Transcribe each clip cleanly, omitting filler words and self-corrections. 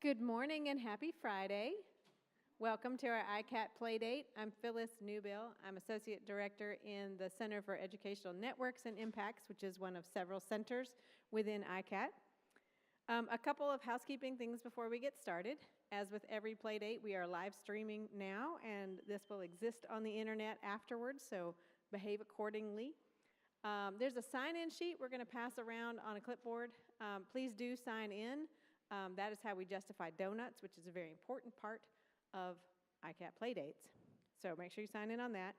Good morning and happy Friday. Welcome to our ICAT Playdate. I'm Phyllis Newbill. I'm Associate Director in the Center for Educational Networks and Impacts, which is one of several centers within ICAT. A couple of housekeeping things before we get started. As with every Playdate, we are live streaming now, and this will exist on the internet afterwards, so behave accordingly. There's a sign-in sheet we're going to pass around on a clipboard. Please do sign in. That is how we justify donuts, which is a very important part of ICAT Playdates. So make sure you sign in on that.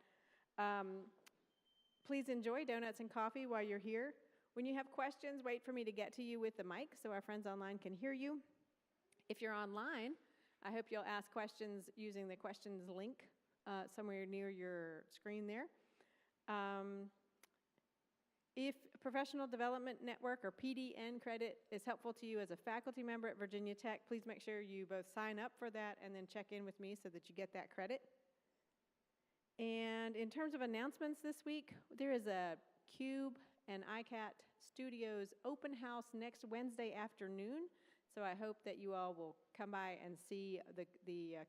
Please enjoy donuts and coffee while you're here. When you have questions, wait for me to get to you with the mic so our friends online can hear you. If you're online, I hope you'll ask questions using the questions link somewhere near your screen there. If Professional Development Network or PDN credit is helpful to you as a faculty member at Virginia Tech, please make sure you both sign up for that and then check in with me so that you get that credit. And in terms of announcements this week, there is a CUBE and ICAT Studios open house next Wednesday afternoon. So I hope that you all will come by and see the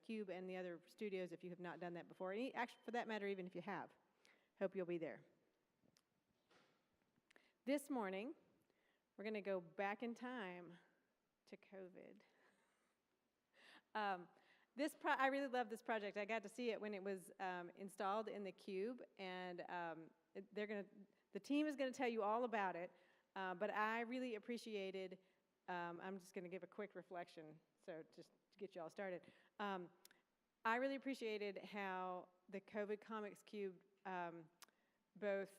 CUBE and the other studios if you have not done that before. Actually, for that matter, even if you have. Hope you'll be there. This morning, we're going to go back in time to COVID. I really love this project. I got to see it when it was installed in the Cube, and the team is going to tell you all about it. But I really appreciated. I'm just going to give a quick reflection, so just to get you all started. I really appreciated how the COVID Comics Cube both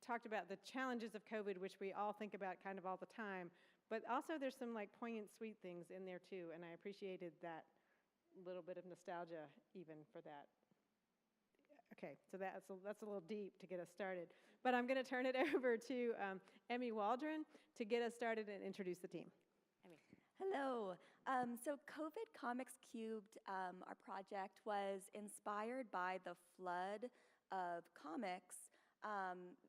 talked about the challenges of COVID, which we all think about kind of all the time, but also there's some like poignant, sweet things in there too, and I appreciated that little bit of nostalgia even for that. Okay, so that's a little deep to get us started, but I'm going to turn it over to Emmy Waldron to get us started and introduce the team. Emmy. Hello. So COVID Comics Cubed, our project was inspired by the flood of comics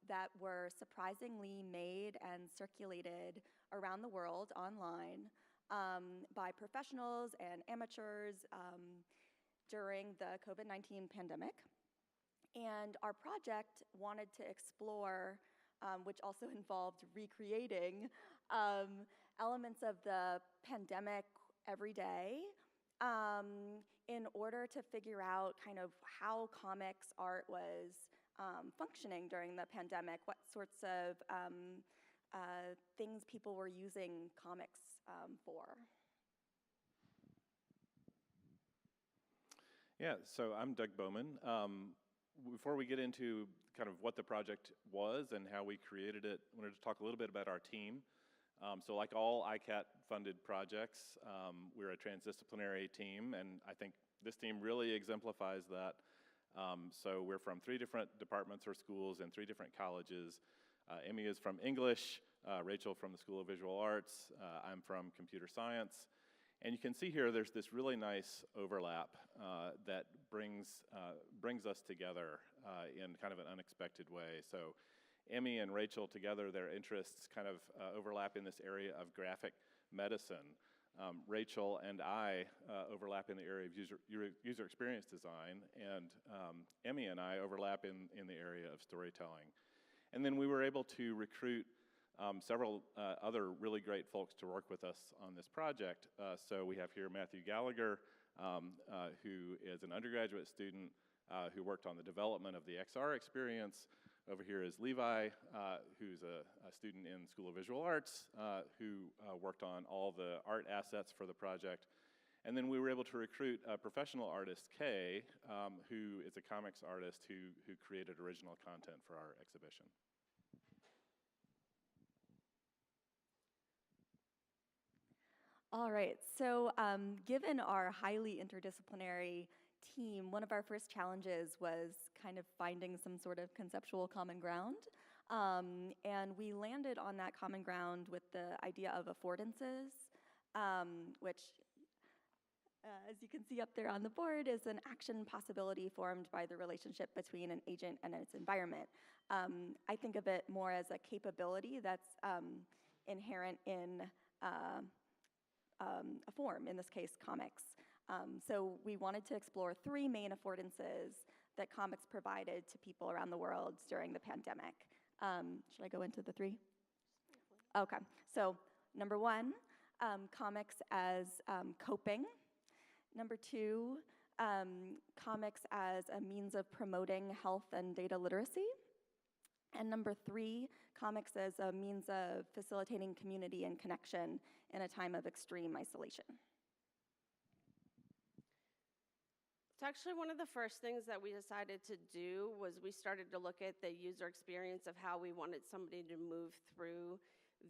that were surprisingly made and circulated around the world online by professionals and amateurs during the COVID-19 pandemic. And our project wanted to explore, which also involved recreating elements of the pandemic every day in order to figure out kind of how comics art was functioning during the pandemic, what sorts of things people were using comics for. Yeah, so I'm Doug Bowman. Before we get into kind of what the project was and how we created it, I wanted to talk a little bit about our team. So like all ICAT-funded projects, we're a transdisciplinary team, and I think this team really exemplifies that. So we're from 3 different departments or schools and 3 different colleges. Emmy is from English, Rachel from the School of Visual Arts, I'm from computer science. And you can see here there's this really nice overlap that brings us together in kind of an unexpected way. So Emmy and Rachel together, their interests kind of overlap in this area of graphic medicine. Rachel and I overlap in the area of user experience design, and Emmy and I overlap in the area of storytelling. And then we were able to recruit several other really great folks to work with us on this project. So we have here Matthew Gallagher, who is an undergraduate student who worked on the development of the XR experience. Over here is Levi, who's a student in School of Visual Arts, who worked on all the art assets for the project. And then we were able to recruit a professional artist, Kay, who is a comics artist who created original content for our exhibition. All right, so given our highly interdisciplinary team, one of our first challenges was kind of finding some sort of conceptual common ground. And we landed on that common ground with the idea of affordances, which, as you can see up there on the board, is an action possibility formed by the relationship between an agent and its environment. I think of it more as a capability that's inherent in a form, in this case, comics. So we wanted to explore 3 main affordances that comics provided to people around the world during the pandemic. Should I go into the 3? Okay, so number 1, comics as coping. Number 2, comics as a means of promoting health and data literacy. And number 3, comics as a means of facilitating community and connection in a time of extreme isolation. So actually one of the first things that we decided to do was we started to look at the user experience of how we wanted somebody to move through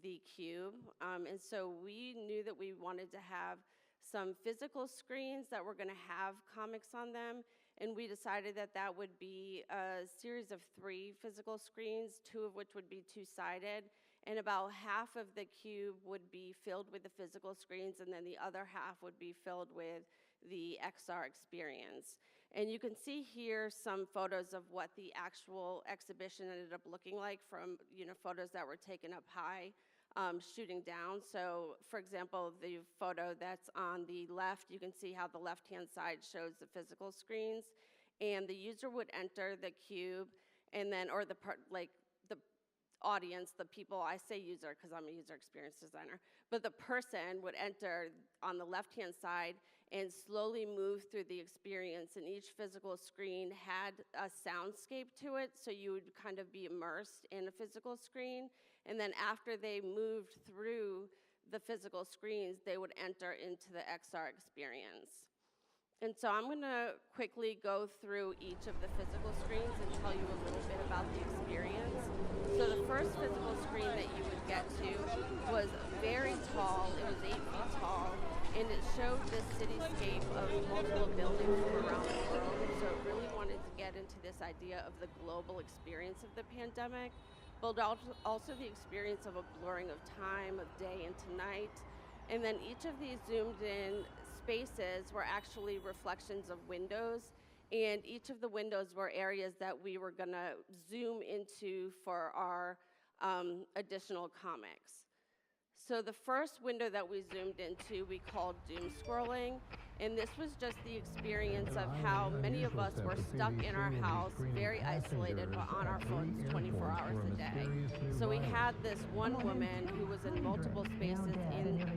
the cube. And so we knew that we wanted to have some physical screens that were gonna have comics on them, and we decided that that would be a series of 3 physical screens, 2 of which would be 2-sided, and about half of the cube would be filled with the physical screens, and then the other half would be filled with the XR experience. And you can see here some photos of what the actual exhibition ended up looking like from, photos that were taken up high, shooting down. So for example, the photo that's on the left, you can see how the left-hand side shows the physical screens, and the user would enter the cube, and then, or the audience, the people, I say user because I'm a user experience designer, but the person would enter on the left-hand side and slowly move through the experience, and each physical screen had a soundscape to it, so you would kind of be immersed in a physical screen, and then after they moved through the physical screens, they would enter into the XR experience. And so I'm gonna quickly go through each of the physical screens and tell you a little bit about the experience. So the first physical screen that you would get to was very tall, it was 8 feet tall, and it showed the cityscape of multiple buildings from around the world. So it really wanted to get into this idea of the global experience of the pandemic, but also the experience of a blurring of time, of day into night. And then each of these zoomed in spaces were actually reflections of windows, and each of the windows were areas that we were gonna zoom into for our additional comics. So the first window that we zoomed into, we called doom scrolling, and this was just the experience of how many of us were stuck in our house, very isolated, but on our phones 24 hours a day. So we had this one woman who was in multiple spaces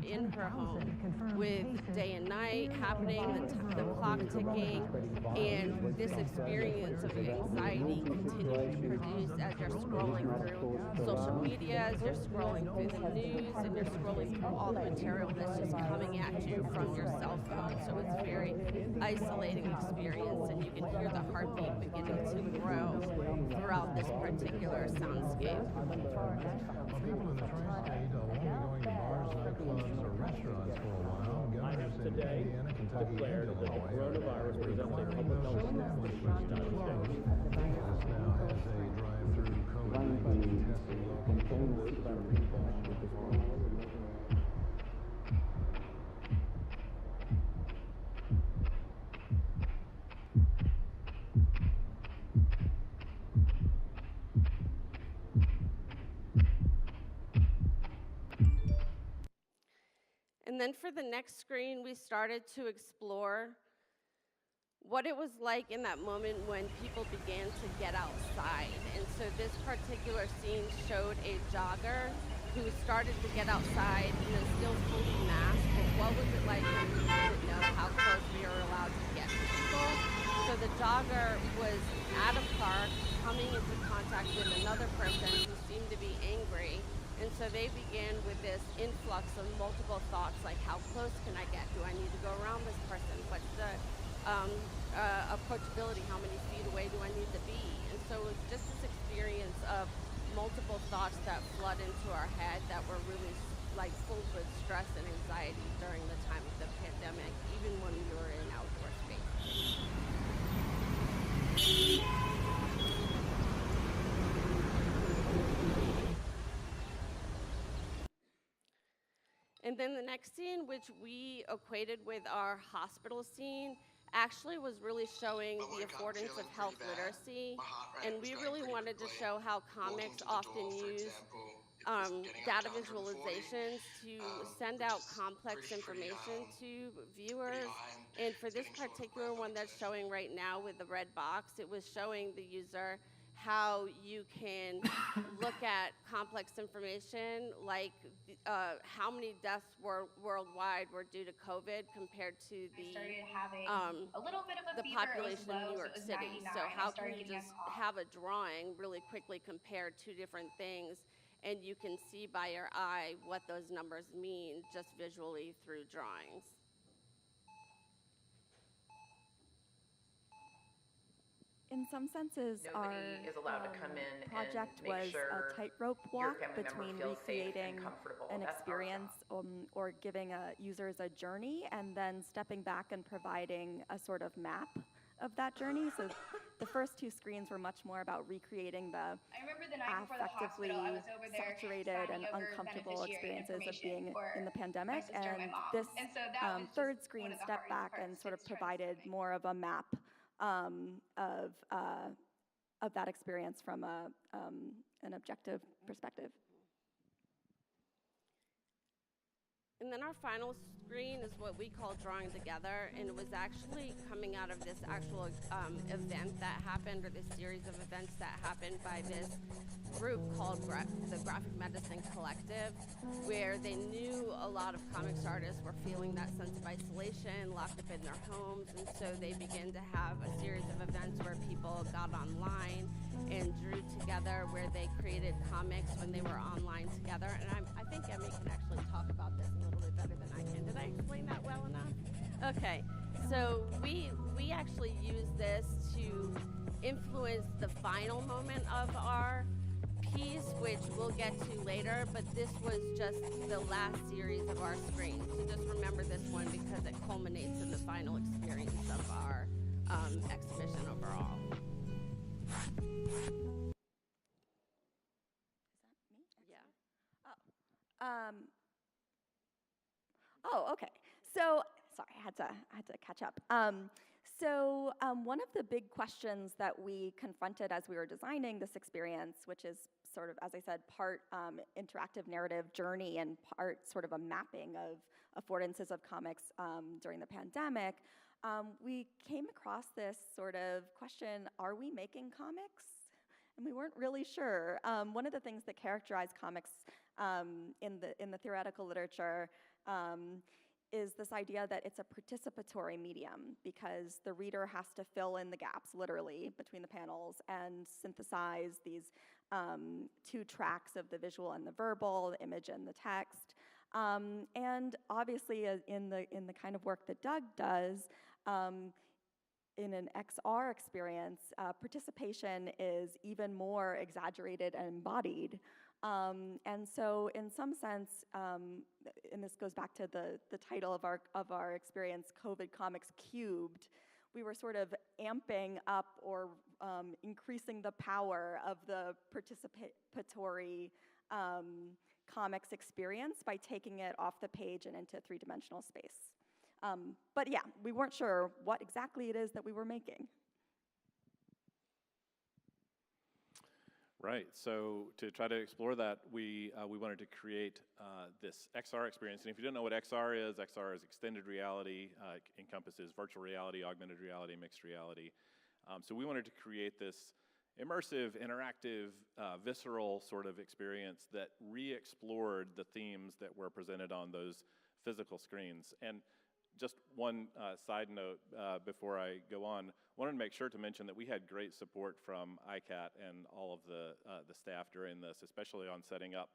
in her home with day and night happening, the clock ticking, and this experience of anxiety continuing to produce as you're scrolling through social media, as you're scrolling through the news, and you're scrolling through all the material that's just coming at you from your cell phone. So it's a very isolating experience, and you can hear the heartbeat beginning to grow throughout this particular soundscape. People in the tri-state won't be going to bars, nightclubs, or restaurants for a while. Governors in Indiana, Kentucky, declared that the coronavirus presents a public health emergency. This now has a drive-through COVID-19 testing location. And then for the next screen, we started to explore what it was like in that moment when people began to get outside. And so this particular scene showed a jogger who started to get outside, still fully masked, but what was it like when we didn't know how close we were allowed to get to people? So the jogger was at a park, coming into contact with another person who seemed to be angry. And so they began with this influx of multiple thoughts, like how close can I get? Do I need to go around this person? What's the approachability? How many feet away do I need to be? And so it was just this experience of multiple thoughts that flood into our head that were really like full with stress and anxiety during the time of the pandemic, even when we were in outdoor spaces. And then the next scene, which we equated with our hospital scene, actually was really showing the affordance of health literacy. And we really wanted to show how comics often use data visualizations to send out complex information to viewers. And for this particular one that's showing right now with the red box, it was showing the user how you can look at complex information, like how many deaths worldwide were due to COVID compared to the population of New York City. So how can you just have a drawing really quickly compare two different things, and you can see by your eye what those numbers mean just visually through drawings. In some senses, our Nobody is allowed to come in project and make was sure a tightrope your walk family member between feels safe and recreating comfortable. an That's our experience or giving users a journey, and then stepping back and providing a sort of map of that journey. So the first two screens were much more about recreating the I remember the night before the affectively hospital, I was over there saturated and signing over uncomfortable beneficiary experiences of being information for in the my pandemic. sister and my mom. This And so that was just third one screen of the stepped hardest back and parts, sort of is trying to provided make. more of a map of that experience from an objective perspective. And then our final screen is what we call Drawing Together, and it was actually coming out of this actual event that happened, or this series of events that happened by this group called the Graphic Medicine Collective, where they knew a lot of comics artists were feeling that sense of isolation, locked up in their homes, and so they began to have a series of events where people got online and drew together, where they created comics when they were online together. And I think Emmy can actually talk about this a little bit better than I can. Did I explain that well enough? Okay, so we actually use this to influence the final moment of our piece, which we'll get to later, but this was just the last series of our screen. So just remember this one because it culminates in the final experience of our exhibition overall. Okay. So, sorry, I had to catch up. One of the big questions that we confronted as we were designing this experience, which is sort of, as I said, part interactive narrative journey and part sort of a mapping of affordances of comics during the pandemic, we came across this sort of question: are we making comics? And we weren't really sure. One of the things that characterized comics in the theoretical literature is this idea that it's a participatory medium, because the reader has to fill in the gaps, literally, between the panels and synthesize these two tracks of the visual and the verbal, the image and the text. And obviously, in the kind of work that Doug does, in an XR experience, participation is even more exaggerated and embodied. And so in some sense, and this goes back to the title of our experience, COVID Comics Cubed, we were sort of amping up or increasing the power of the participatory comics experience by taking it off the page and into three-dimensional space. But yeah, we weren't sure what exactly it is that we were making. Right, so to try to explore that, we wanted to create this XR experience. And if you don't know what XR is extended reality, encompasses virtual reality, augmented reality, mixed reality. So we wanted to create this immersive, interactive, visceral sort of experience that re-explored the themes that were presented on those physical screens. And just one side note before I go on, wanted to make sure to mention that we had great support from ICAT and all of the staff during this, especially on setting up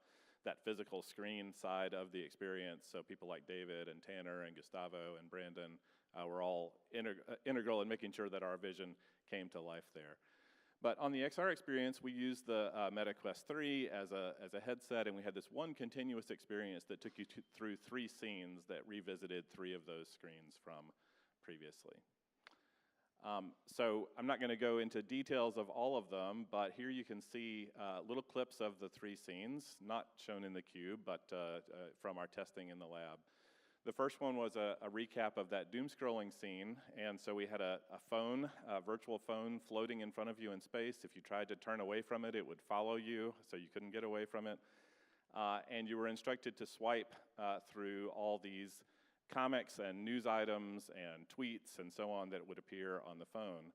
that physical screen side of the experience. So people like David and Tanner and Gustavo and Brandon were all integral in making sure that our vision came to life there. But on the XR experience, we used the MetaQuest 3 as a headset, and we had this one continuous experience that took you through 3 scenes that revisited 3 of those screens from previously. So I'm not going to go into details of all of them, but here you can see little clips of the 3 scenes, not shown in the cube, but from our testing in the lab. The first one was a recap of that doom-scrolling scene, and so we had a phone, a virtual phone floating in front of you in space. If you tried to turn away from it, it would follow you, so you couldn't get away from it. and you were instructed to swipe through all these comics and news items and tweets and so on that would appear on the phone.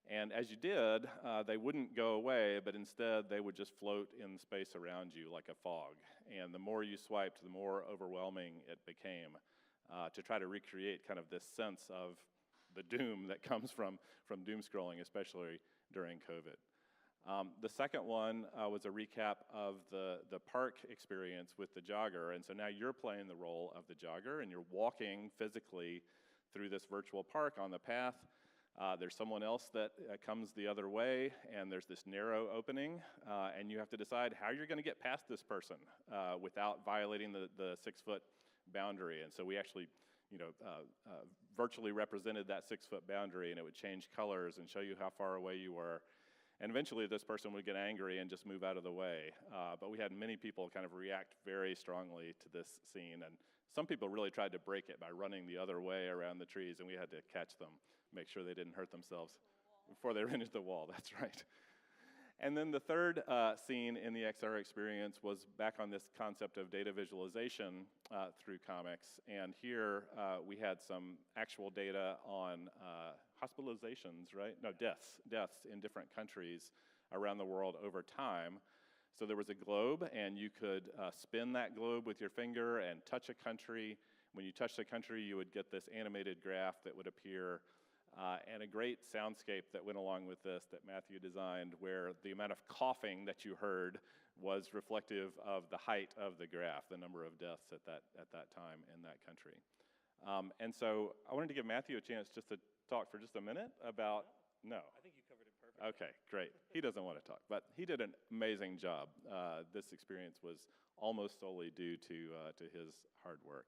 And as you did, they wouldn't go away, but instead they would just float in space around you like a fog. And the more you swiped, the more overwhelming it became to try to recreate kind of this sense of the doom that comes from doom scrolling, especially during COVID. The second one was a recap of the park experience with the jogger. And so now you're playing the role of the jogger, and you're walking physically through this virtual park on the path. There's someone else that comes the other way, and there's this narrow opening, and you have to decide how you're going to get past this person without violating the 6-foot boundary. And so we actually, virtually represented that 6-foot boundary, and it would change colors and show you how far away you were. And eventually this person would get angry and just move out of the way. But we had many people kind of react very strongly to this scene, and some people really tried to break it by running the other way around the trees, and we had to catch them, make sure they didn't hurt themselves before they ran into the wall. That's right. And then the third scene in the XR experience was back on this concept of data visualization through comics. And here we had some actual data on hospitalizations, right? No, deaths in different countries around the world over time. So there was a globe, and you could spin that globe with your finger and touch a country. When you touched a country, you would get this animated graph that would appear. And a great soundscape that went along with this that Matthew designed, where the amount of coughing that you heard was reflective of the height of the graph, the number of deaths at that time in that country. And so I wanted to give Matthew a chance just to talk for just a minute about, no. I think you covered it perfectly. Okay, great. He doesn't want to talk, but he did an amazing job. This experience was almost solely due to his hard work.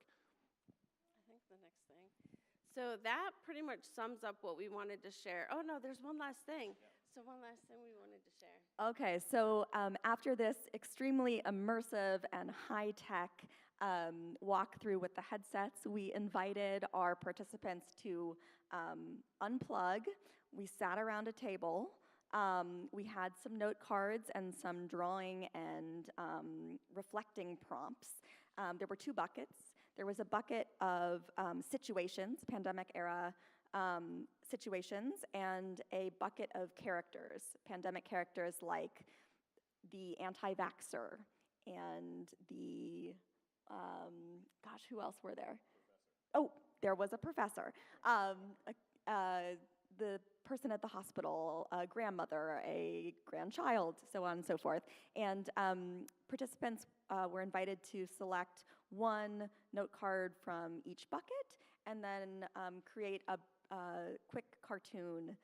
I think the next thing. So that pretty much sums up what we wanted to share. Oh, no, there's one last thing. Yeah. So one last thing we wanted to share. Okay, so after this extremely immersive and high-tech walkthrough with the headsets, we invited our participants to unplug. We sat around a table. We had some note cards and some drawing and reflecting prompts. There were 2 buckets. There was a bucket of situations, pandemic-era situations, and a bucket of characters, pandemic characters like the anti-vaxxer and the, who else were there? Oh, there was a professor. The person at the hospital, a grandmother, a grandchild, so on and so forth. And participants were invited to select one note card from each bucket and then create a quick cartoon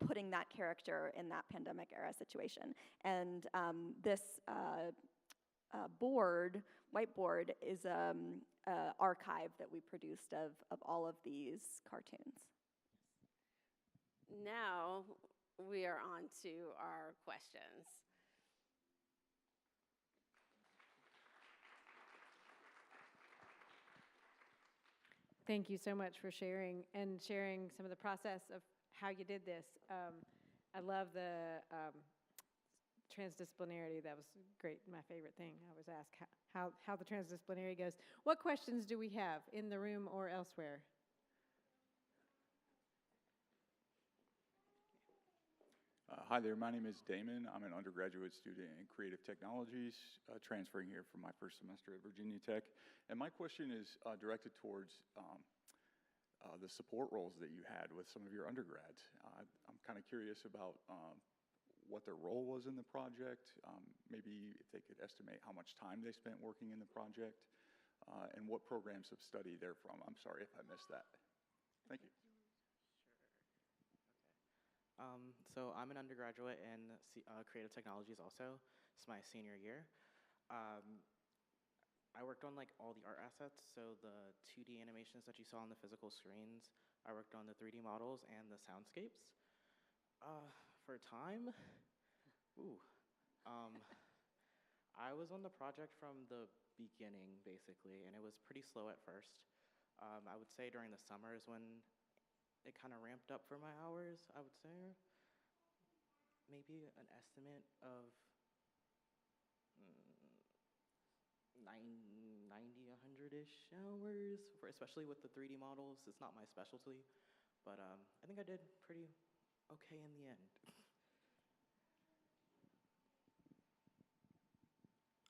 putting that character in that pandemic era situation. And this whiteboard is an archive that we produced of all of these cartoons. Now we are on to our questions. Thank you so much for sharing some of the process of how you did this. I love the transdisciplinarity. That was great. My favorite thing. I was asked how the transdisciplinarity goes. What questions do we have in the room or elsewhere? Hi there, my name is Damon. I'm an undergraduate student in creative technologies, transferring here from my first semester at Virginia Tech. And my question is directed towards the support roles that you had with some of your undergrads. I'm kind of curious about what their role was in the project, maybe if they could estimate how much time they spent working in the project, and what programs of study they're from. I'm sorry if I missed that. Thank you. So I'm an undergraduate in creative technologies also. It's my senior year. I worked on like all the art assets, so the 2D animations that you saw on the physical screens. I worked on the 3D models and the soundscapes. For time, I was on the project from the beginning, basically, and it was pretty slow at first. I would say during the summers when it kind of ramped up for my hours, I would say. Maybe an estimate of 90, 100-ish hours, especially with the 3D models. It's not my specialty, but I think I did pretty okay in the end.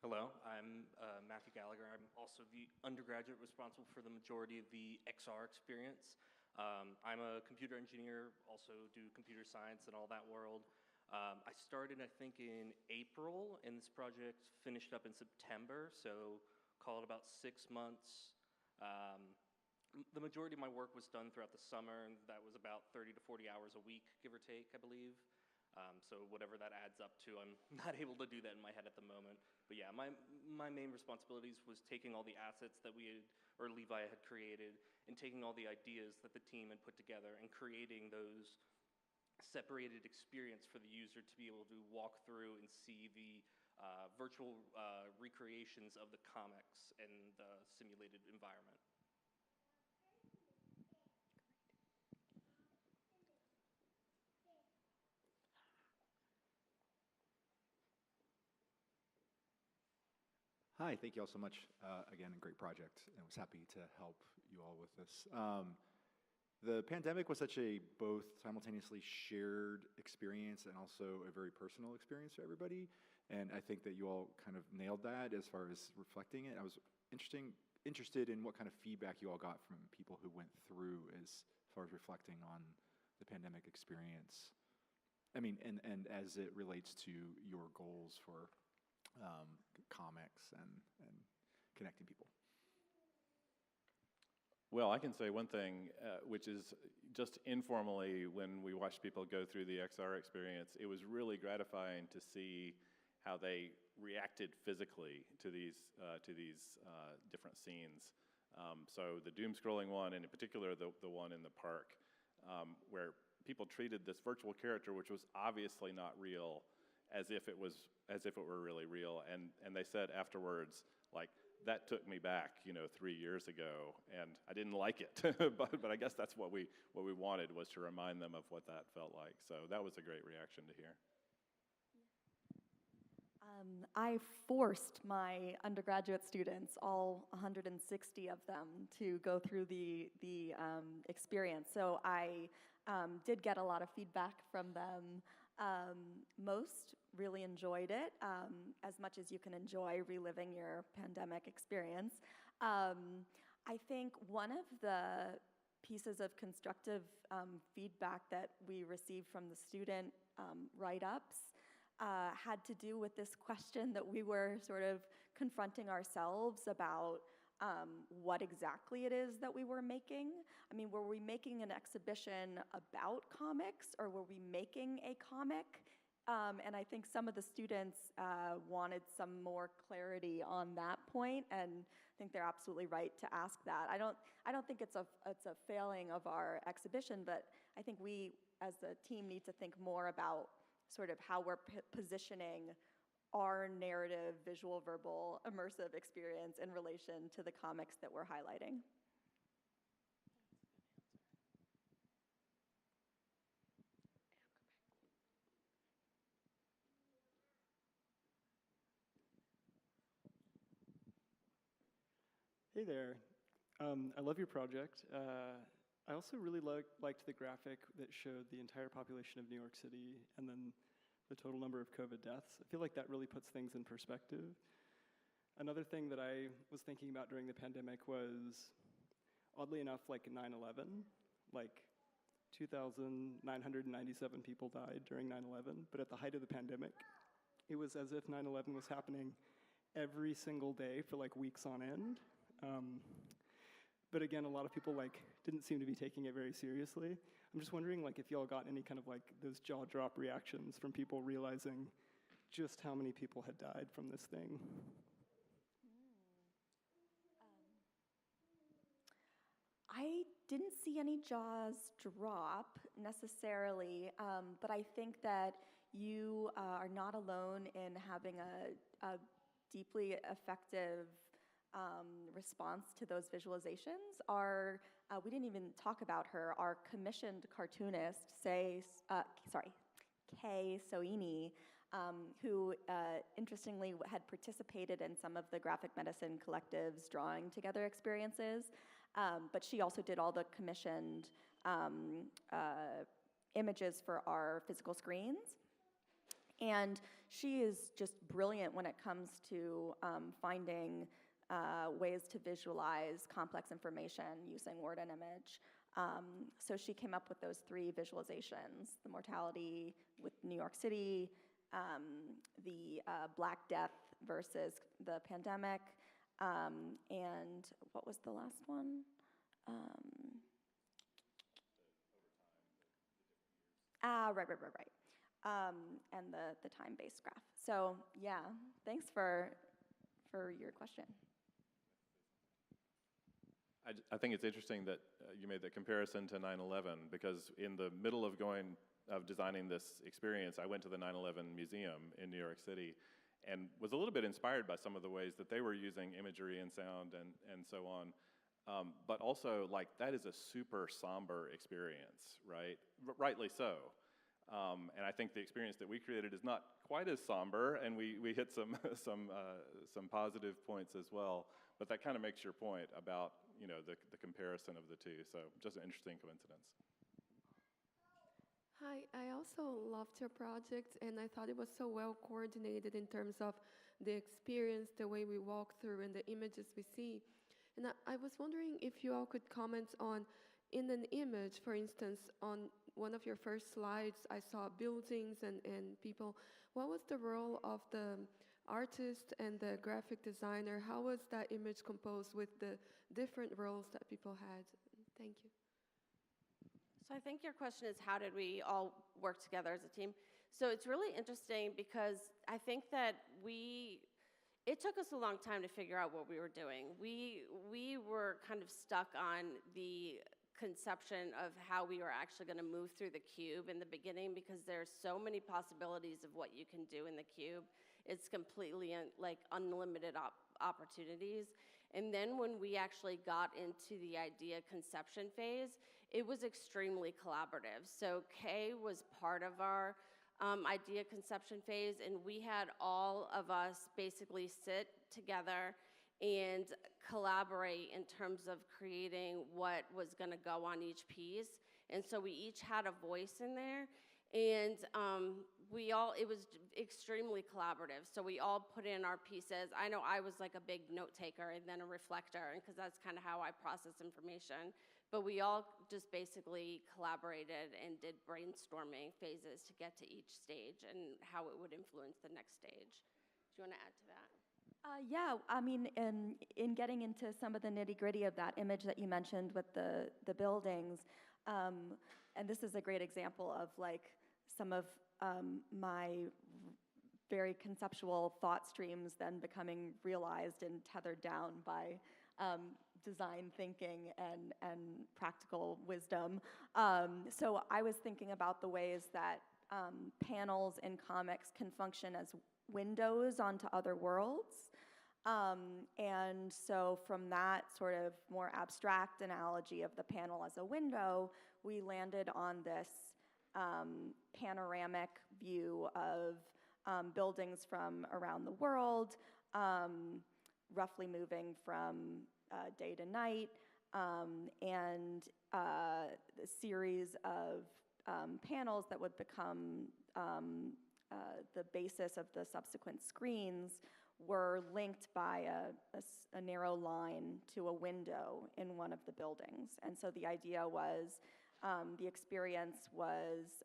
Hello, I'm Matthew Gallagher. I'm also the undergraduate responsible for the majority of the XR experience. I'm a computer engineer, also do computer science and all that world. I started, I think, in April, and this project finished up in September, so call it about 6 months. The majority of my work was done throughout the summer, and that was about 30 to 40 hours a week, give or take, I believe. So whatever that adds up to, I'm not able to do that in my head at the moment. But yeah, my main responsibilities was taking all the assets that Levi had created, and taking all the ideas that the team had put together and creating those separated experience for the user to be able to walk through and see the virtual recreations of the comics and the simulated environment. Hi, thank you all so much. Again, a great project, and was happy to help you all with this. The pandemic was such a both simultaneously shared experience and also a very personal experience for everybody, and I think that you all kind of nailed that as far as reflecting it. I was interested in what kind of feedback you all got from people who went through as far as reflecting on the pandemic experience. I mean, and as it relates to your goals for comics and connecting people. Well, I can say one thing, which is just informally, when we watched people go through the XR experience, it was really gratifying to see how they reacted physically to these different scenes. So the doom scrolling one, and in particular the one in the park, where people treated this virtual character, which was obviously not real, as if it were really real, and they said afterwards, like, that took me back, 3 years ago, and I didn't like it, but I guess that's what we wanted, was to remind them of what that felt like. So that was a great reaction to hear. I forced my undergraduate students, all 160 of them, to go through the experience. So I did get a lot of feedback from them. Most really enjoyed it, as much as you can enjoy reliving your pandemic experience. I think one of the pieces of constructive feedback that we received from the student write-ups had to do with this question that we were sort of confronting ourselves about what exactly it is that we were making. I mean, were we making an exhibition about comics, or were we making a comic? And I think some of the students wanted some more clarity on that point, and I think they're absolutely right to ask that. I don't think it's a failing of our exhibition, but I think we, as a team, need to think more about sort of how we're positioning our narrative, visual, verbal, immersive experience in relation to the comics that we're highlighting. Hey there. I love your project. I also really liked the graphic that showed the entire population of New York City and then the total number of COVID deaths. I feel like that really puts things in perspective. Another thing that I was thinking about during the pandemic was, oddly enough, like 9/11. Like 2,997 people died during 9/11, but at the height of the pandemic, it was as if 9/11 was happening every single day for like weeks on end. But again, a lot of people didn't seem to be taking it very seriously. I'm just wondering if y'all got any kind of those jaw drop reactions from people realizing just how many people had died from this thing. I didn't see any jaws drop necessarily, but I think that you are not alone in having a deeply effective response to those visualizations. We didn't even talk about her. Our commissioned cartoonist, Kay Soini, who interestingly had participated in some of the graphic medicine collective's drawing together experiences, but she also did all the commissioned images for our physical screens. And she is just brilliant when it comes to finding ways to visualize complex information using word and image. So she came up with those 3 visualizations: the mortality with New York City, the Black Death versus the pandemic, and what was the last one? Right. And the time-based graph. So yeah, thanks for your question. I think it's interesting that you made the comparison to 9/11, because in the middle of designing this experience, I went to the 9/11 Museum in New York City and was a little bit inspired by some of the ways that they were using imagery and sound and so on. But also, like, that is a super somber experience, right? Rightly so. And I think the experience that we created is not quite as somber, and we hit some positive points as well. But that kind of makes your point about, you know, the comparison of the two. So just an interesting coincidence. Hi, I also loved your project, and I thought it was so well coordinated in terms of the experience, the way we walk through, and the images we see. And I was wondering if you all could comment on, in an image, for instance, on one of your first slides, I saw buildings and people. What was the role of the artist and the graphic designer? How was that image composed with the different roles that people had? Thank you. So I think your question is, how did we all work together as a team? So it's really interesting because I think that it took us a long time to figure out what we were doing. We were kind of stuck on the conception of how we were actually going to move through the cube in the beginning, because there's so many possibilities of what you can do in the cube. It's completely like unlimited opportunities. And then when we actually got into the idea conception phase, it was extremely collaborative. So Kay was part of our idea conception phase, and we had all of us basically sit together and collaborate in terms of creating what was going to go on each piece. And so we each had a voice in there, and it was extremely collaborative. So we all put in our pieces. I know I was like a big note taker and then a reflector, because that's kind of how I process information. But we all just basically collaborated and did brainstorming phases to get to each stage and how it would influence the next stage. Do you want to add to that? Yeah, I mean, in getting into some of the nitty-gritty of that image that you mentioned with the buildings, and this is a great example of like some of my very conceptual thought streams then becoming realized and tethered down by design thinking and practical wisdom. So I was thinking about the ways that panels in comics can function as windows onto other worlds. And so from that sort of more abstract analogy of the panel as a window, we landed on this panoramic view of buildings from around the world, roughly moving from day to night, and a series of panels that would become the basis of the subsequent screens were linked by a narrow line to a window in one of the buildings. And so the idea was, the experience was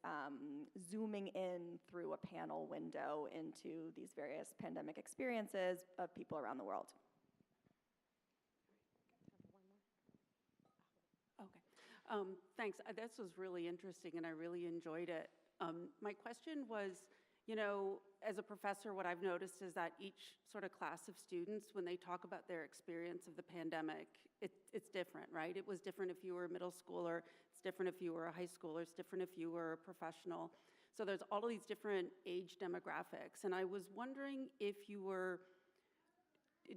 zooming in through a panel window into these various pandemic experiences of people around the world. Okay, thanks. This was really interesting, and I really enjoyed it. My question was, you know, as a professor, what I've noticed is that each sort of class of students, when they talk about their experience of the pandemic, it's different, right? It was different if you were a middle schooler, it's different if you were a high schooler, it's different if you were a professional. So there's all of these different age demographics, and I was wondering if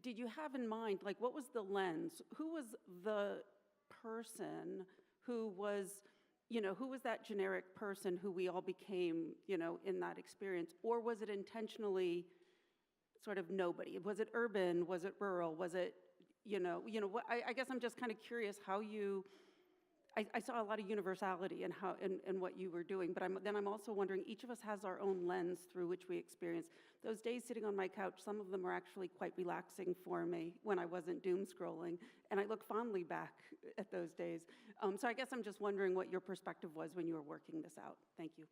did you have in mind, like, what was the lens? Who was the person who was, who was that generic person who we all became, in that experience? Or was it intentionally sort of nobody? Was it urban? Was it rural? Was it, I guess I'm just kind of curious how I saw a lot of universality in what you were doing, but I'm also wondering, each of us has our own lens through which we experience. Those days sitting on my couch, some of them were actually quite relaxing for me when I wasn't doom scrolling, and I look fondly back at those days. So I guess I'm just wondering what your perspective was when you were working this out. Thank you.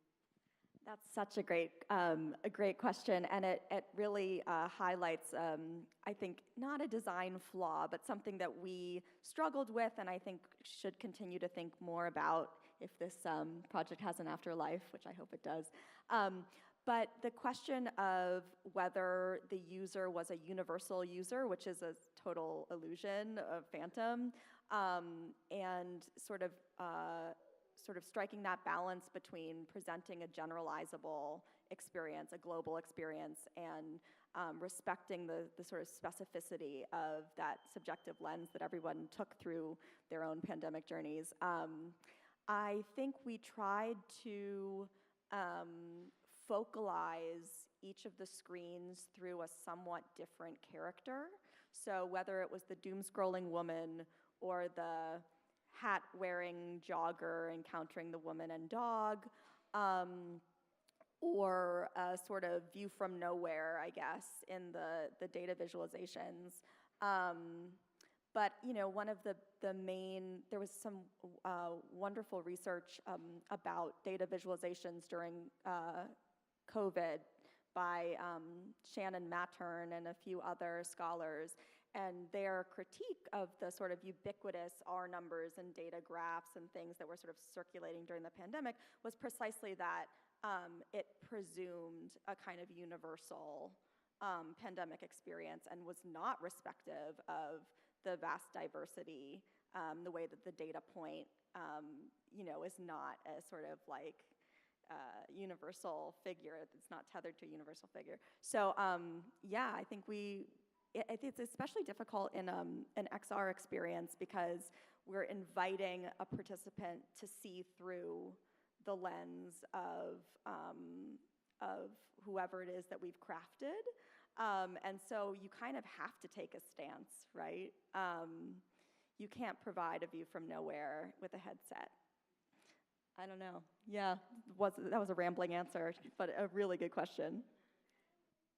That's such a great question, and it really highlights, I think, not a design flaw, but something that we struggled with, and I think should continue to think more about if this project has an afterlife, which I hope it does. But the question of whether the user was a universal user, which is a total illusion of phantom, and sort of striking that balance between presenting a generalizable experience, a global experience, and respecting the sort of specificity of that subjective lens that everyone took through their own pandemic journeys. I think we tried to focalize each of the screens through a somewhat different character. So whether it was the doom-scrolling woman or the hat-wearing jogger encountering the woman and dog, or a sort of view from nowhere, I guess, in the data visualizations. But one of the main, there was some wonderful research about data visualizations during COVID by Shannon Mattern and a few other scholars. And their critique of the sort of ubiquitous R numbers and data graphs and things that were sort of circulating during the pandemic was precisely that it presumed a kind of universal pandemic experience and was not respective of the vast diversity, the way that the data point, is not a sort of like universal figure. It's not tethered to a universal figure. So I think it's especially difficult in an XR experience because we're inviting a participant to see through the lens of whoever it is that we've crafted. And so you kind of have to take a stance, right? You can't provide a view from nowhere with a headset. I don't know. Yeah, that was a rambling answer, but a really good question.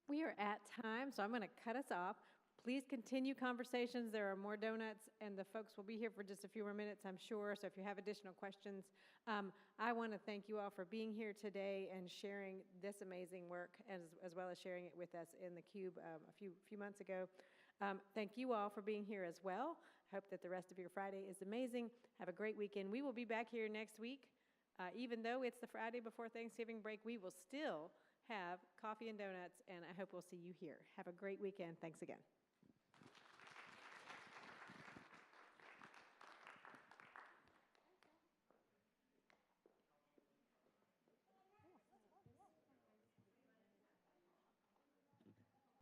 We are at time, so I'm going to cut us off. Please continue conversations. There are more donuts, and the folks will be here for just a few more minutes, I'm sure. So if you have additional questions, I want to thank you all for being here today and sharing this amazing work, as well as sharing it with us in the Cube a few months ago. Thank you all for being here as well. Hope that the rest of your Friday is amazing. Have a great weekend. We will be back here next week. Even though it's the Friday before Thanksgiving break, we will still have coffee and donuts, and I hope we'll see you here. Have a great weekend. Thanks again.